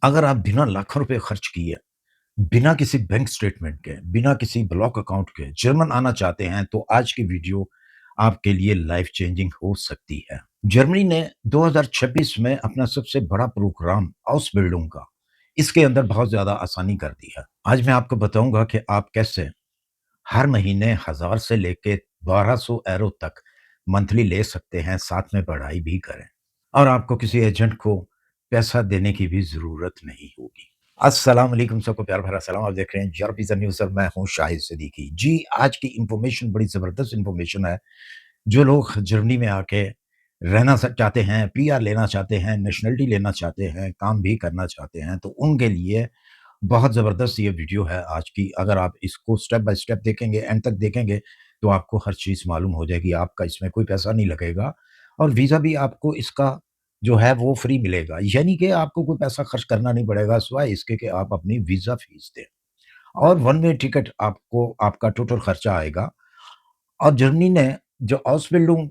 अगर आप बिना लाखों रुपए खर्च किए, बिना किसी बैंक स्टेटमेंट के, बिना किसी ब्लॉक अकाउंट के जर्मन आना चाहते हैं, तो आज की वीडियो आपके लिए लाइफ चेंजिंग हो सकती है। जर्मनी ने 2026 में अपना सबसे बड़ा प्रोग्राम आउसबिल्डिंग का, इसके अंदर बहुत ज़्यादा आसानी कर दी है। आज मैं आपको बताऊँगा कि आप कैसे हर महीने 1000 से लेके 1200 यूरो तक मंथली ले सकते हैं, साथ में पढ़ाई भी करें। और आपको किसी एजेंट को पैसा देने की भी ज़रूरत नहीं होगी। अस्सलाम वालेकुम, सबको प्यार भरा सलाम। आप देख रहे हैं जरपीज़ा न्यूज़ और मैं हूँ शाहिद सिद्दीकी। जी, आज की इन्फॉर्मेशन बड़ी ज़बरदस्त इन्फॉर्मेशन है। जो लोग जर्मनी में आके रहना चाहते हैं, पीआर लेना चाहते हैं, नेशनैलिटी लेना चाहते हैं, काम भी करना चाहते हैं, तो उनके लिए बहुत ज़बरदस्त ये वीडियो है आज की। अगर आप इसको स्टेप बाय स्टेप देखेंगे, एंड तक देखेंगे, तो आपको हर चीज़ मालूम हो जाएगी। आपका इसमें कोई पैसा नहीं लगेगा और वीज़ा भी आपको इसका जो है वो फ्री मिलेगा। यानी कि आपको कोई पैसा खर्च करना नहीं पड़ेगा सिवाय इसके कि आप अपनी वीज़ा फीस दें और वन वे टिकट आपको आपका टोटल खर्चा आएगा। और जर्मनी ने जो आउसबिल्डिंग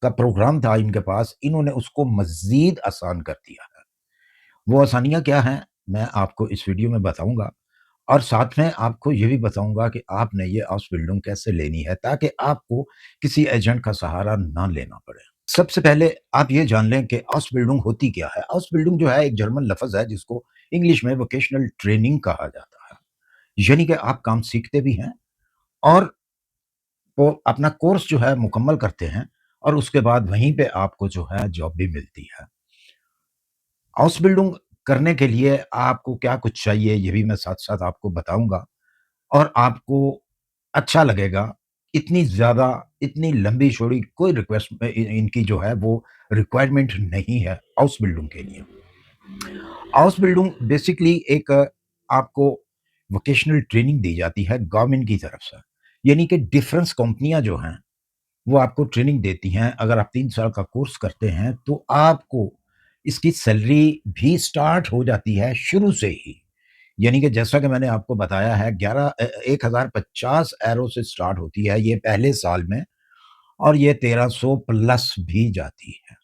का प्रोग्राम था इनके पास, इन्होंने उसको मज़ीद आसान कर दिया है। वो आसानियाँ क्या हैं, मैं आपको इस वीडियो में बताऊँगा और साथ में आपको ये भी बताऊँगा कि आपने ये हाउस बिल्डिंग कैसे लेनी है ताकि आपको किसी एजेंट का सहारा ना लेना पड़े। सबसे पहले आप ये जान लें कि हाउस बिल्डिंग होती क्या है? हाउस बिल्डिंग जो है एक जर्मन लफ़्ज़ है जिसको इंग्लिश में वोकेशनल ट्रेनिंग कहा जाता है। यानी कि आप काम सीखते भी हैं और वो अपना कोर्स जो है मुकम्मल करते हैं और उसके बाद वहीं पे आपको जो है जॉब भी मिलती है। हाउस बिल्डिंग करने के लिए आपको क्या कुछ चाहिए, ये भी मैं साथ-साथ आपको बताऊँगा और आपको अच्छा लगेगा। इतनी ज़्यादा, इतनी लंबी-चौड़ी कोई रिक्वेस्ट इनकी जो है वो रिक्वायरमेंट नहीं है हाउस बिल्डिंग के लिए। हाउस बिल्डिंग बेसिकली एक आपको वोकेशनल ट्रेनिंग दी जाती है गवर्नमेंट की तरफ से। यानी कि डिफरेंस कंपनियाँ जो हैं, वो आपको ट्रेनिंग देती हैं। अगर आप 3 साल का कोर्स करते हैं, तो आपको इसकी सैलरी भी स्टार्ट हो जाती है शुरू से ही। यानी कि जैसा कि मैंने आपको बताया है 1050 यूरो से स्टार्ट होती है ये पहले साल में और ये 1300 प्लस भी जाती है।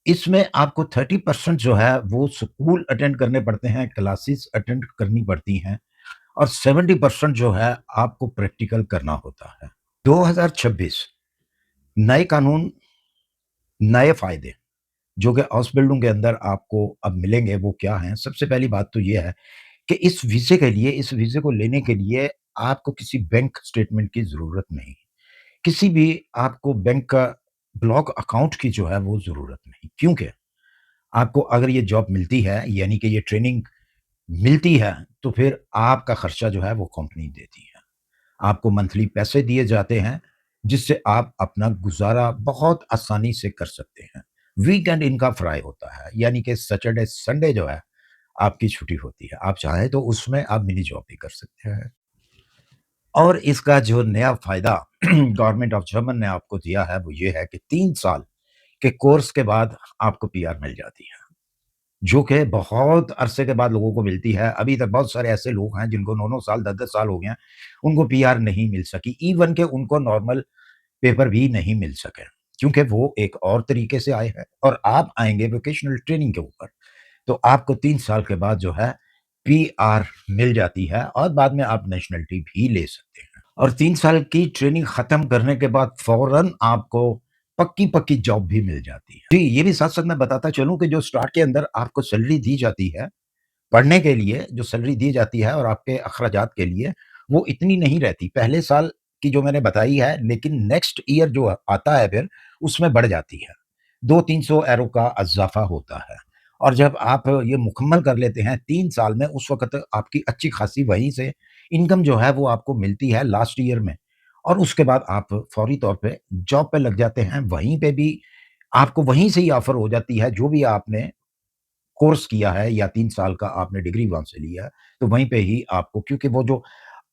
इसमें आपको 30% जो है वो स्कूल अटेंड करने पड़ते हैं, क्लासेस अटेंड करनी पड़ती हैं और 70% जो है आपको प्रैक्टिकल करना होता है। 2026 नए कानून, नए फ़ायदे जो कि हाउस बिल्डिंग के अंदर आपको अब मिलेंगे वो क्या हैं? सबसे पहली बात तो ये है कि इस वीज़े को लेने के लिए आपको किसी बैंक स्टेटमेंट की ज़रूरत नहीं। किसी भी आपको बैंक का ब्लॉक अकाउंट की जो है वो ज़रूरत नहीं। क्योंकि आपको अगर ये जॉब मिलती है यानी कि ये ट्रेनिंग मिलती है, तो फिर आपका खर्चा जो है वो कंपनी देती है। आपको मंथली पैसे दिए जाते हैं, जिससे आप अपना गुज़ारा बहुत आसानी से कर सकते हैं। वीकेंड इनका फ्राई होता है, यानी कि सैटरडे, संडे जो है आपकी छुट्टी होती है। आप चाहें तो उसमें आप मिनी जॉब भी कर सकते हैं। और इसका जो नया फ़ायदा गवर्नमेंट ऑफ जर्मन ने आपको दिया है, वो ये है कि 3 साल के कोर्स के बाद आपको पीआर मिल जाती है, जो कि बहुत अरसे के बाद लोगों को मिलती है। अभी तक बहुत सारे ऐसे लोग हैं जिनको 9-9 साल, 10-10 साल हो गए हैं, उनको पीआर नहीं मिल सकी। इवन कि उनको नॉर्मल पेपर भी नहीं मिल सके, क्योंकि वो एक और तरीके से आए हैं और आप आएँगे वोकेशनल ट्रेनिंग के ऊपर। तो आपको 3 साल के बाद जो है पीआर मिल जाती है और बाद में आप नेशनैलिटी भी ले सकते हैं। और 3 साल की ट्रेनिंग खत्म करने के बाद फ़ौरन आपको पक्की-पक्की जॉब भी मिल जाती है। जी, ये भी साथ-साथ मैं बताता चलूँ कि जो स्टार्ट के अंदर आपको सैलरी दी जाती है, पढ़ने के लिए जो सैलरी दी जाती है और आपके अखराजात के लिए, वो इतनी नहीं रहती। पहले साल की जो मैंने बताई है, लेकिन नेक्स्ट ईयर जो आता है फिर, उसमें बढ़ जाती है। 200-300 यूरो का इज़ाफ़ा होता है और जब आप ये मुकम्मल कर लेते हैं 3 साल में, उस वक़्त आपकी अच्छी खासी वहीं से इनकम जो है वो आपको मिलती है लास्ट ईयर में और उसके बाद आप फ़ौरी तौर पे जॉब पे लग जाते हैं। वहीं पे भी आपको वहीं से ही ऑफ़र हो जाती है, जो भी आपने कोर्स किया है या 3 साल का आपने डिग्री वहाँ से लिया है, तो वहीं पे ही आपको क्योंकि वो जो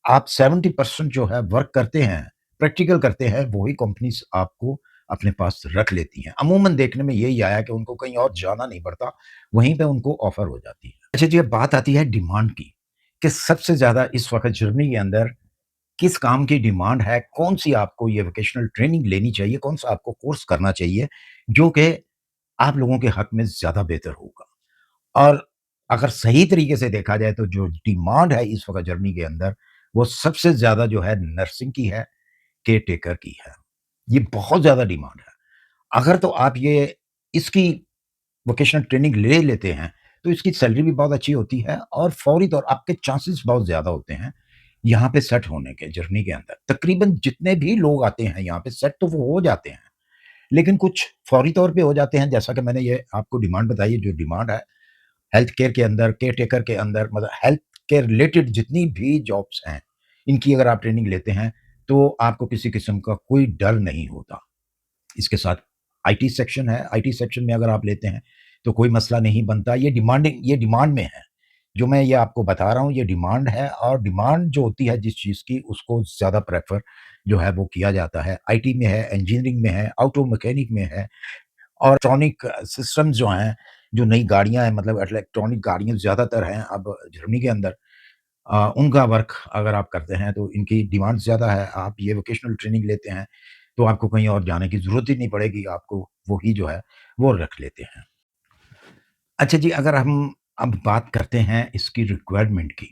आप 70% जो है वर्क करते हैं, प्रैक्टिकल करते हैं, वो ही कंपनीज़ आपको अपने पास रख लेती हैं। अमूमन देखने में यही आया कि उनको कहीं और जाना नहीं पड़ता, वहीं पे उनको ऑफ़र हो जाती है। अच्छा जी, अब बात आती है डिमांड की, कि सबसे ज़्यादा इस वक़्त जर्मनी के अंदर किस काम की डिमांड है, कौन-सी आपको ये वोकेशनल ट्रेनिंग लेनी चाहिए, कौन-सा आपको कोर्स करना चाहिए, जो कि आप लोगों के हक में ज़्यादा बेहतर होगा। और अगर सही तरीके से देखा जाए तो जो डिमांड है इस वक़्त जर्मनी के अंदर, वो सबसे ज़्यादा जो है नर्सिंग की है, केयरटेकर की है। ये बहुत ज़्यादा डिमांड है। अगर तो आप ये इसकी वोकेशनल ट्रेनिंग ले लेते हैं, तो इसकी सैलरी भी बहुत अच्छी होती है और फौरी तौर आपके चांसेस बहुत ज़्यादा होते हैं, यहाँ पे सेट होने के जर्मनी के अंदर। तकरीबन जितने भी लोग आते हैं यहाँ पे सेट तो वो हो जाते हैं, लेकिन कुछ फौरी तौर पे हो जाते हैं, जैसा कि मैंने ये आपको डिमांड बताई है, जो डिमांड है हेल्थ केयर के अंदर, केयरटेकर के अंदर, मतलब हेल्थ केयर रिलेटेड जितनी भी जॉब्स हैं, इनकी अगर आप ट्रेनिंग लेते हैं, तो आपको किसी किस्म का कोई डर नहीं होता। इसके साथ आईटी सेक्शन है, आईटी सेक्शन में अगर आप लेते हैं, तो कोई मसला नहीं बनता। ये डिमांड में है। जो मैं ये आपको बता रहा हूँ, ये डिमांड है और डिमांड जो होती है जिस चीज़ की, उसको ज़्यादा प्रेफ़र जो है वो किया जाता है। आईटी में है, इंजीनियरिंग में है, ऑटो मैकेनिक में है और इलेक्ट्रॉनिक सिस्टम्स जो हैं, जो नई गाड़ियाँ हैं, मतलब इलेक्ट्रॉनिक गाड़ियाँ ज़्यादातर हैं अब जर्मनी के अंदर। उनका वर्क अगर आप करते हैं तो इनकी डिमांड ज़्यादा है। आप ये वोकेशनल ट्रेनिंग लेते हैं, तो आपको कहीं और जाने की ज़रूरत ही नहीं पड़ेगी, आपको वही जो है वो रख लेते हैं। अच्छा जी, अगर हम अब बात करते हैं इसकी रिक्वायरमेंट की,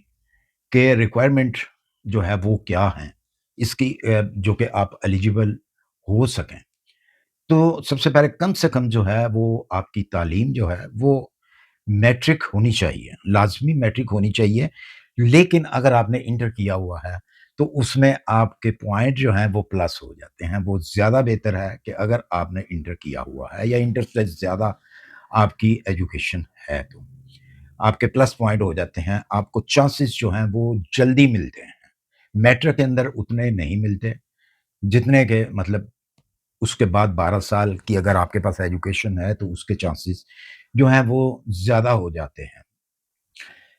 कि रिक्वायरमेंट जो है वो क्या हैं? इसकी जो कि आप एलिजिबल हो सकें। तो सबसे पहले कम से कम जो है वो आपकी तालीम जो है वो मैट्रिक होनी चाहिए, लाज़मी मैट्रिक होनी चाहिए। लेकिन अगर आपने इंटर किया हुआ है, तो उसमें आपके पॉइंट जो हैं वो प्लस हो जाते हैं। वो ज़्यादा बेहतर है कि अगर आपने इंटर किया हुआ है या इंटर से ज़्यादा आपकी एजुकेशन है तो। आपके प्लस पॉइंट हो जाते हैं, आपको चांसेस जो हैं वो जल्दी मिलते हैं। मैट्रिक के अंदर उतने नहीं मिलते, जितने के मतलब उसके बाद 12 साल की अगर आपके पास एजुकेशन है, तो उसके चांसेस जो हैं वो ज़्यादा हो जाते हैं।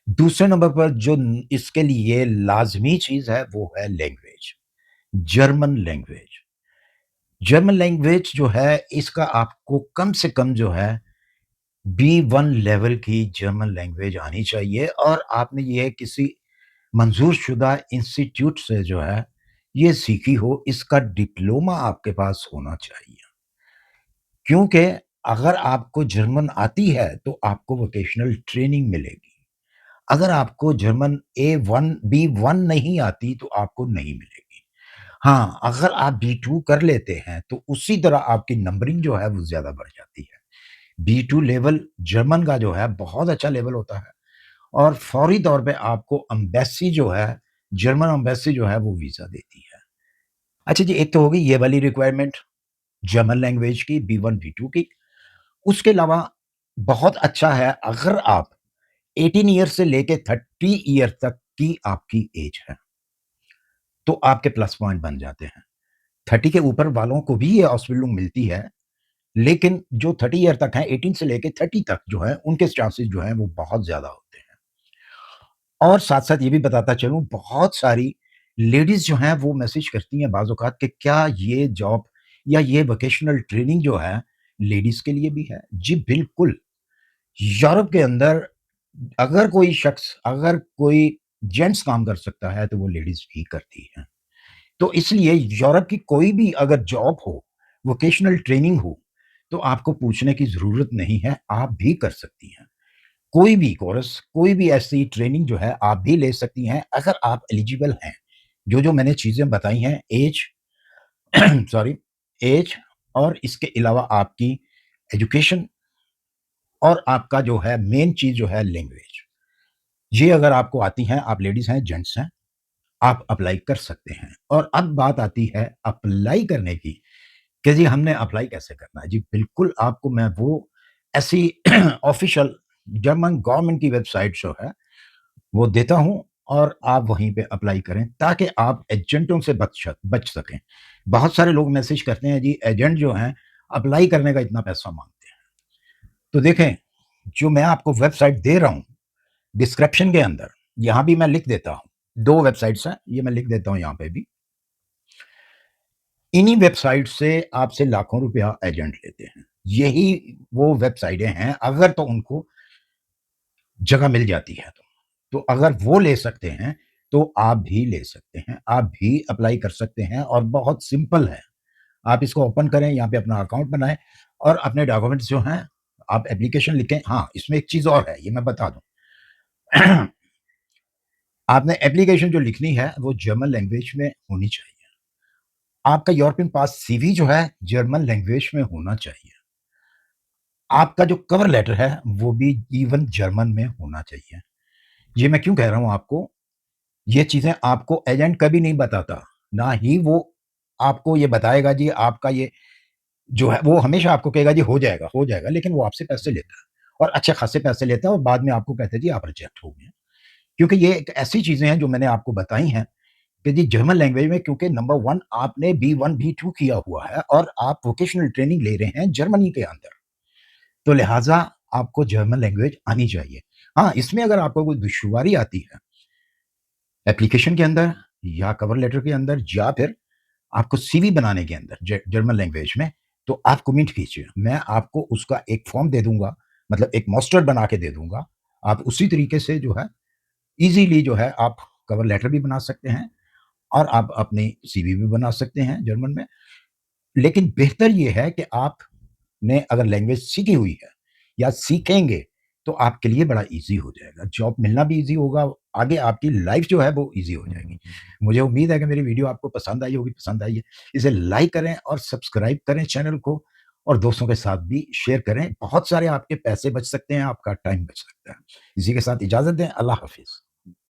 दूसरे नंबर पर जो इसके लिए लाज़मी चीज़ है, वो है language, German language. German language जो है, इसका आपको कम से कम जो है बी1 लेवल की जर्मन लैंग्वेज आनी चाहिए और आपने ये किसी मंज़ूर-शुदा इंस्टीट्यूट से जो है, ये सीखी हो, इसका डिप्लोमा आपके पास होना चाहिए। क्योंकि अगर आपको जर्मन आती है, तो आपको वोकेशनल ट्रेनिंग मिलेगी। अगर आपको जर्मन ए1 बी1 नहीं आती, तो आपको नहीं मिलेगी। हाँ, अगर आप बी2 कर लेते हैं, तो उसी तरह आपकी नंबरिंग जो है, वो ज़्यादा बढ़ जाती है। बी2 लेवल जर्मन का जो है, बहुत अच्छा लेवल होता है और फ़ौरी तौर पे आपको एम्बेसी जो है, जर्मन एम्बेसी जो है, वो वीज़ा देती है। अच्छा जी, एक तो हो गई ये वाली रिक्वायरमेंट जर्मन लैंग्वेज की बी1, बी2 की। उसके अलावा बहुत अच्छा है अगर आप 18 ईयर से लेके 30 ईयर तक की आपकी एज है, तो आपके प्लस पॉइंट बन जाते हैं। 30 के ऊपर वालों को भी ये हॉस्पिटल मिलती है, लेकिन जो 30 ईयर तक हैं, 18 से लेके 30 तक जो है, उनके चांसेस जो हैं वो बहुत ज़्यादा होते हैं। और साथ-साथ ये भी बताता चलूँ, बहुत सारी लेडीज़ जो हैं वो मैसेज करती हैं बाज़ औक़ात कि क्या ये जॉब या ये वोकेशनल ट्रेनिंग जो है, लेडीज़ के लिए भी है? जी, बिल्कुल। यूरोप के अंदर अगर कोई जेंट्स काम कर सकता है, तो वो लेडीज़ भी करती हैं। तो इसलिए यूरोप की कोई भी अगर जॉब हो, वोकेशनल ट्रेनिंग हो, तो आपको पूछने की ज़रूरत नहीं है, आप भी कर सकती हैं। कोई भी कोर्स, कोई भी ऐसी ट्रेनिंग जो है, आप भी ले सकती हैं, अगर आप एलिजिबल हैं। जो-जो मैंने चीज़ें बताई हैं, ऐज सॉरी, ऐज और इसके अलावा आपकी एजुकेशन और आपका जो है मेन चीज़ जो है लैंग्वेज। ये अगर आपको आती हैं, आप लेडीज़ हैं, जेंट्स हैं, आप अप्लाई कर सकते हैं। और अब बात आती है अप्लाई करने की, कि जी हमने अप्लाई कैसे करना है? जी बिल्कुल आपको मैं वो ऐसी ऑफ़िशियल जर्मन गवर्नमेंट की वेबसाइट जो है, वो देता हूँ और आप वहीं पे अप्लाई करें ताकि आप एजेंटों से बच सकें। बहुत सारे लोग मैसेज करते हैं जी एजेंट जो हैं, अप्लाई करने का इतना पैसा माँगते हैं। तो देखें, जो मैं आपको वेबसाइट दे रहा हूँ, डिस्क्रिप्शन के अंदर, यहाँ भी मैं लिख देता हूँ। 2 वेबसाइट्स हैं, ये मैं लिख देता हूँ यहाँ पे भी। इन्हीं वेबसाइट से आपसे लाखों रुपया एजेंट लेते हैं। यही वो वेबसाइटें हैं, अगर तो उनको जगह मिल जाती है तो। तो अगर वो ले सकते हैं, तो आप भी ले सकते हैं। आप भी अप्लाई कर सकते हैं और बहुत सिंपल है। आप इसको ओपन करें, यहाँ पे अपना अकाउंट बनाएँ और अपने डॉक्यूमेंट्स जो हैं, आप एप्लीकेशन लिखें। हाँ, इसमें एक चीज़ और है, ये मैं बता दूँ। आपने एप्लीकेशन जो लिखनी है, वो जर्मन लैंग्वेज में होनी चाहिए। आपका यूरोपियन पास सीवी जो है, जर्मन लैंग्वेज में होना चाहिए। आपका जो कवर लेटर है, वो भी इवन जर्मन में होना चाहिए। ये मैं क्यों कह रहा हूँ आपको? ये चीज़ें आपको एजेंट कभी नहीं बताता, ना ही वो आपको ये बताएगा जी आपका ये जो है वो हमेशा आपको कहेगा जी हो जाएगा, लेकिन वो आपसे पैसे लेता है और अच्छे खासे पैसे लेता है और बाद में आपको कहता है जी आप रिजेक्ट हो गए। क्योंकि ये एक ऐसी चीज़ें हैं जो मैंने आपको बताई हैं कि जी जर्मन लैंग्वेज में क्योंकि नंबर 1 आपने B1 B2 किया हुआ है और आप वोकेशनल ट्रेनिंग ले रहे हैं जर्मनी के अंदर, तो लिहाज़ा आपको जर्मन लैंग्वेज आनी चाहिए। हाँ, इसमें अगर आपको कोई दुश्वारी आती है एप्लीकेशन के अंदर या कवर लेटर के अंदर या फिर आपको सीवी बनाने के अंदर जर्मन लैंग्वेज में, तो आप कमेंट कीजिए। मैं आपको उसका एक फॉर्म दे दूँगा, मतलब एक मास्टर बना के दे दूँगा। आप उसी तरीके से जो है ईज़िली जो है आप कवर लेटर भी बना सकते हैं और आप अपनी सीवी भी बना सकते हैं जर्मन में। लेकिन बेहतर ये है कि आपने अगर लैंग्वेज सीखी हुई है या सीखेंगे, तो आपके लिए बड़ा ईज़ी हो जाएगा। जॉब मिलना भी ईज़ी होगा, आगे आपकी लाइफ़ जो है वो ईज़ी हो जाएगी। मुझे उम्मीद है कि मेरी वीडियो आपको पसंद आई होगी, पसंद आई है। इसे लाइक करें और सब्सक्राइब करें चैनल को और दोस्तों के साथ भी शेयर करें। बहुत सारे आपके पैसे बच सकते हैं, आपका टाइम बच सकता है। इसी के साथ इजाज़त दें, अल्लाह हाफ़िज़।